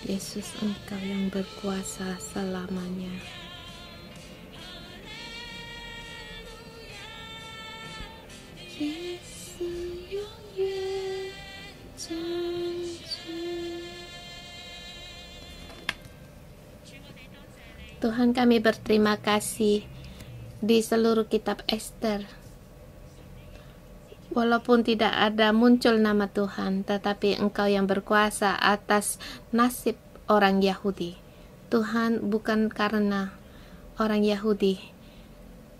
Yesus, Engkau yang berkuasa selamanya. Tuhan, kami berterima kasih di seluruh kitab Ester. Walaupun tidak ada muncul nama Tuhan, tetapi Engkau yang berkuasa atas nasib orang Yahudi. Tuhan, bukan karena orang Yahudi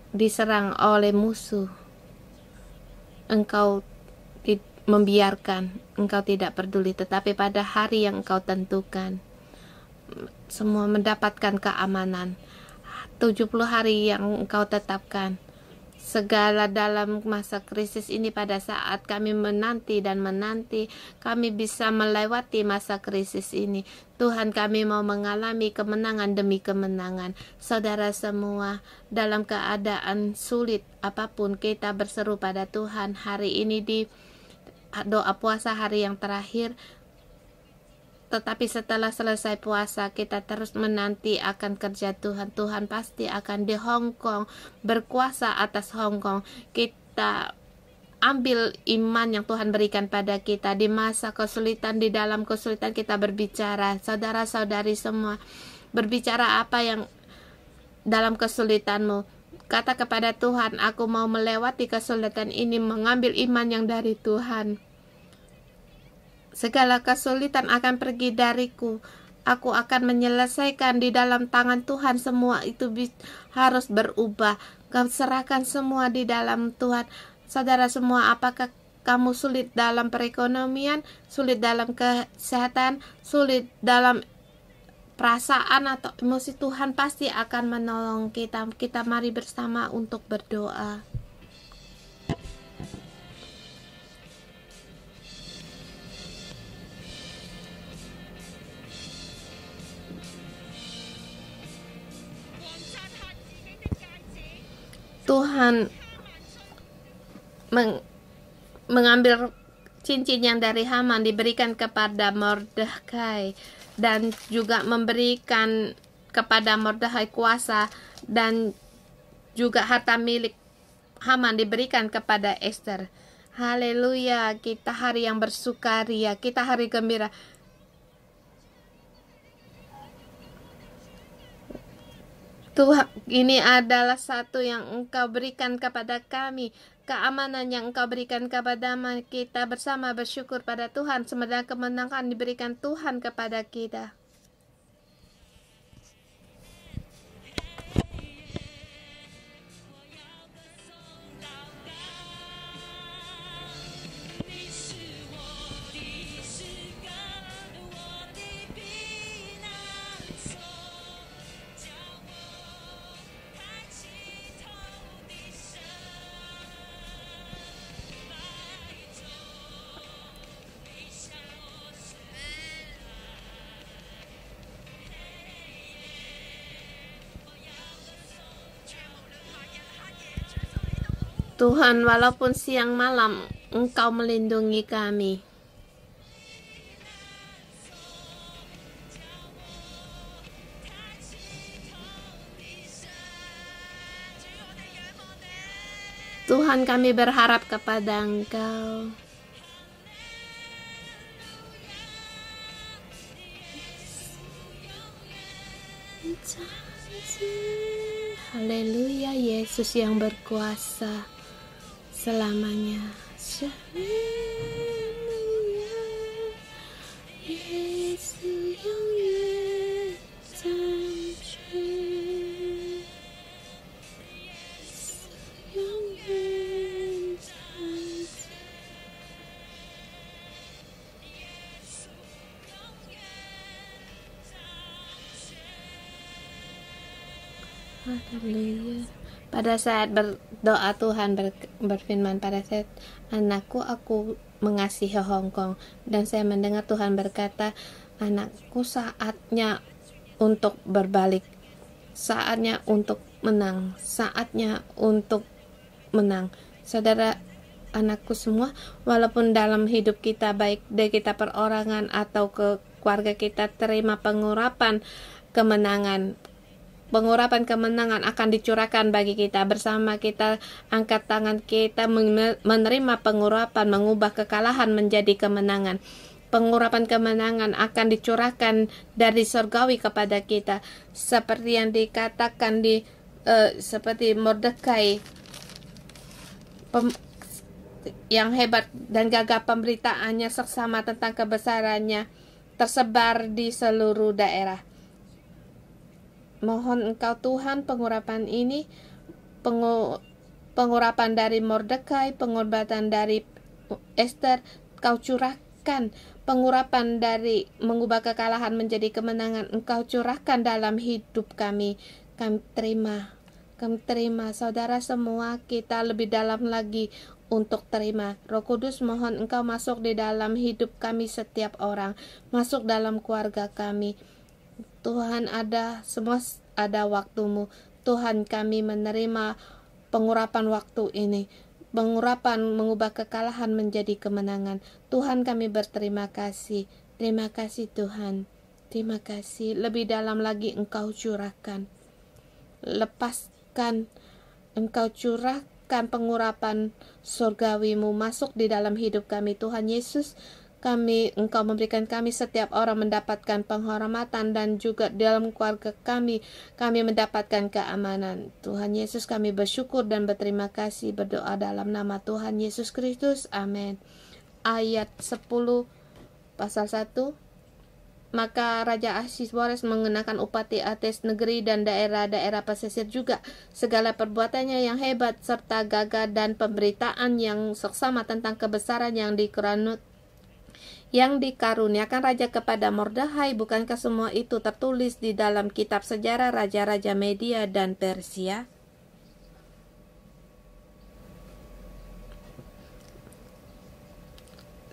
diserang oleh musuh, Engkau membiarkan, Engkau tidak peduli, tetapi pada hari yang Engkau tentukan, semua mendapatkan keamanan. 70 hari yang Engkau tetapkan. Segala dalam masa krisis ini, pada saat kami menanti dan menanti, kami bisa melewati masa krisis ini. Tuhan, kami mau mengalami kemenangan demi kemenangan. Saudara semua, dalam keadaan sulit apapun, kita berseru pada Tuhan. Hari ini di doa puasa hari yang terakhir, tetapi setelah selesai puasa, kita terus menanti akan kerja Tuhan. Tuhan pasti akan di Hong Kong, berkuasa atas Hong Kong. Kita ambil iman yang Tuhan berikan pada kita. Di masa kesulitan, di dalam kesulitan kita berbicara. Saudara-saudari semua, berbicara apa yang dalam kesulitanmu. Kata kepada Tuhan, aku mau melewati kesulitan ini, mengambil iman yang dari Tuhan. Segala kesulitan akan pergi dariku. Aku akan menyelesaikan di dalam tangan Tuhan. Semua itu harus berubah. Kau serahkan semua di dalam Tuhan. Saudara semua, apakah kamu sulit dalam perekonomian, sulit dalam kesehatan, sulit dalam perasaan atau emosi, Tuhan pasti akan menolong kita. Kita mari bersama untuk berdoa. Tuhan mengambil cincin yang dari Haman diberikan kepada Mordekai, dan juga memberikan kepada Mordekai kuasa, dan juga harta milik Haman diberikan kepada Esther. Haleluya, kita hari yang bersukaria, kita hari gembira. Tuhan, ini adalah satu yang Engkau berikan kepada kami, keamanan yang Engkau berikan kepada kita. Bersama bersyukur pada Tuhan, sementara kemenangan diberikan Tuhan kepada kita. Tuhan, walaupun siang malam Engkau melindungi kami. Tuhan, kami berharap kepada Engkau. Haleluya, Yesus yang berkuasa selamanya. Yesus yang Haleluya. Pada saat berdoa, Tuhan berfirman pada saat anakku, aku mengasihi Hong Kong, dan saya mendengar Tuhan berkata, anakku, saatnya untuk berbalik, saatnya untuk menang, saatnya untuk menang. Saudara, anakku semua, walaupun dalam hidup kita, baik dari kita perorangan atau ke keluarga kita, terima pengurapan kemenangan. Pengurapan kemenangan akan dicurahkan bagi kita. Bersama kita angkat tangan, kita menerima pengurapan, mengubah kekalahan menjadi kemenangan. Pengurapan kemenangan akan dicurahkan dari surgawi kepada kita, seperti yang dikatakan di seperti Mordekai yang hebat dan gagah pemberitaannya seksama tentang kebesarannya tersebar di seluruh daerah. Mohon Engkau Tuhan, pengurapan ini, pengurapan dari Mordekai, pengorbanan dari Esther, Kau curahkan. Pengurapan dari mengubah kekalahan menjadi kemenangan, Engkau curahkan dalam hidup kami. Kami terima, saudara semua, kita lebih dalam lagi untuk terima. Roh Kudus, mohon Engkau masuk di dalam hidup kami setiap orang, masuk dalam keluarga kami. Tuhan, semua ada waktumu. Tuhan, kami menerima pengurapan waktu ini. Pengurapan mengubah kekalahan menjadi kemenangan. Tuhan, kami berterima kasih. Terima kasih Tuhan. Terima kasih. Lebih dalam lagi Engkau curahkan. Lepaskan, Engkau curahkan pengurapan surgawimu masuk di dalam hidup kami. Tuhan Yesus, Engkau memberikan kami setiap orang mendapatkan penghormatan, dan juga dalam keluarga kami mendapatkan keamanan. Tuhan Yesus, kami bersyukur dan berterima kasih, berdoa dalam nama Tuhan Yesus Kristus. Amin. Ayat 10 pasal 1. Maka Raja Ahasweros mengenakan upati atas negeri dan daerah-daerah pesisir juga. Segala perbuatannya yang hebat serta gagah dan pemberitaan yang seksama tentang kebesaran yang dikaruniakan Raja kepada Mordekai. Bukankah semua itu tertulis di dalam kitab sejarah Raja-Raja Media dan Persia?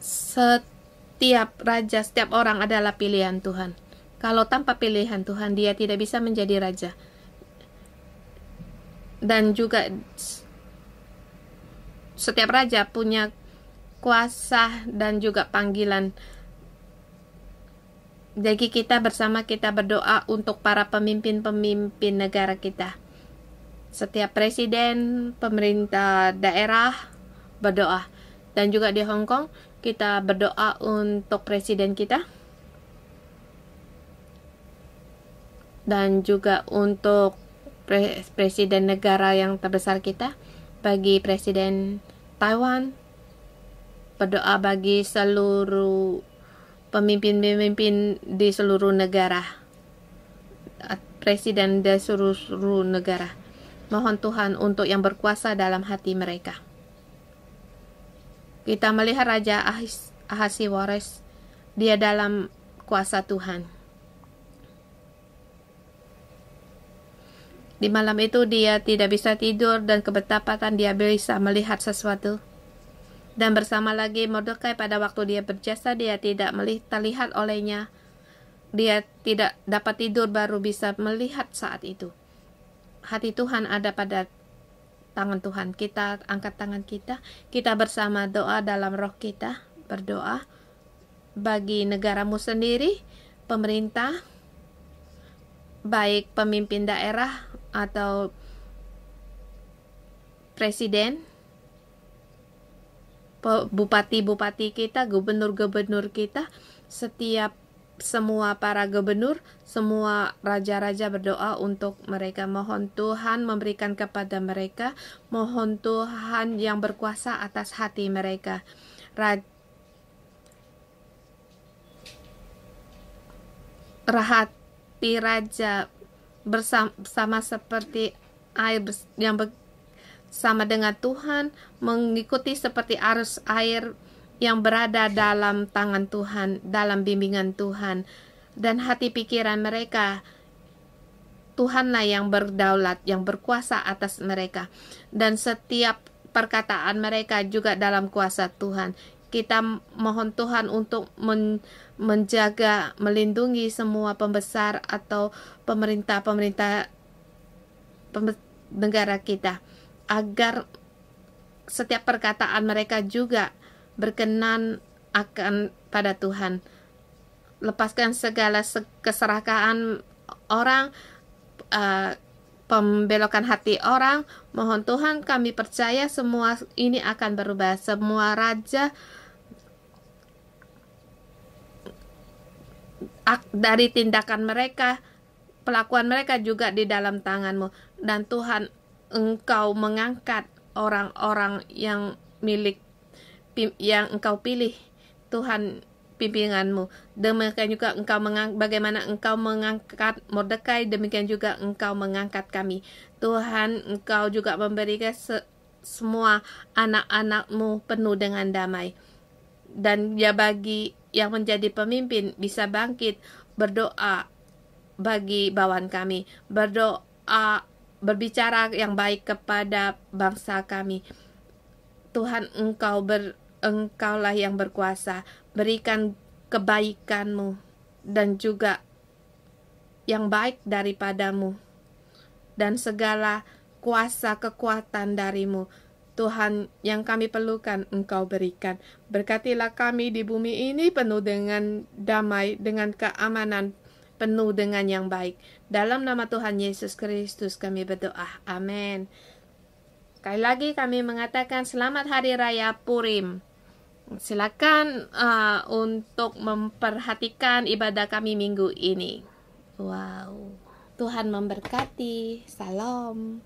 Setiap raja, setiap orang adalah pilihan Tuhan. Kalau tanpa pilihan Tuhan, dia tidak bisa menjadi raja. Dan juga setiap raja punya kuasa dan juga panggilan. Jadi kita bersama kita berdoa untuk para pemimpin-pemimpin negara kita. Setiap presiden, pemerintah daerah berdoa. Dan juga di Hong Kong, kita berdoa untuk presiden kita. Dan juga untuk presiden negara yang terbesar kita. Bagi presiden Taiwan, berdoa bagi seluruh pemimpin-pemimpin di seluruh negara, presiden di seluruh negara. Mohon Tuhan untuk yang berkuasa dalam hati mereka. Kita melihat Raja Ahasweros, dia dalam kuasa Tuhan. Di malam itu dia tidak bisa tidur dan kebetapatan dia bisa melihat sesuatu. Dan bersama lagi Mordekai pada waktu dia berjasa, dia tidak terlihat olehnya. Dia tidak dapat tidur baru bisa melihat saat itu. Hati Tuhan ada pada tangan Tuhan. Kita angkat tangan kita. Kita bersama doa dalam roh kita. Berdoa bagi negaramu sendiri, pemerintah, baik pemimpin daerah atau presiden, bupati-bupati kita, gubernur-gubernur kita, semua para gubernur, semua raja-raja berdoa untuk mereka. Mohon Tuhan memberikan kepada mereka, mohon Tuhan yang berkuasa atas hati mereka. Hati raja bersama seperti air yang sama dengan Tuhan, mengikuti seperti arus air yang berada dalam tangan Tuhan, dalam bimbingan Tuhan. Dan hati pikiran mereka, Tuhanlah yang berdaulat, yang berkuasa atas mereka. Dan setiap perkataan mereka juga dalam kuasa Tuhan. Kita mohon Tuhan untuk menjaga, melindungi semua pembesar atau pemerintah negara kita, agar setiap perkataan mereka juga berkenan akan pada Tuhan. Lepaskan segala keserakahan orang, pembelokan hati orang. Mohon Tuhan, kami percaya semua ini akan berubah. Semua raja dari tindakan mereka, pelakuan mereka juga di dalam tangan-Mu. Dan Tuhan, Engkau mengangkat orang-orang yang Engkau pilih, Tuhan, pimpinanmu. Demikian juga bagaimana Engkau mengangkat Mordekai, demikian juga Engkau mengangkat kami. Tuhan, Engkau juga memberikan semua anak-anak-Mu penuh dengan damai. Dan ya, bagi yang menjadi pemimpin bisa bangkit berdoa bagi bawahan kami, berdoa, berbicara yang baik kepada bangsa kami. Tuhan, Engkaulah yang berkuasa. Berikan kebaikan-Mu dan juga yang baik daripada-Mu, dan segala kuasa kekuatan dari-Mu. Tuhan, yang kami perlukan Engkau berikan. Berkatilah kami di bumi ini penuh dengan damai, dengan keamanan, penuh dengan yang baik. Dalam nama Tuhan Yesus Kristus kami berdoa. Amin. Sekali lagi kami mengatakan selamat Hari Raya Purim. Silakan untuk memperhatikan ibadah kami minggu ini. Wow. Tuhan memberkati. Salam.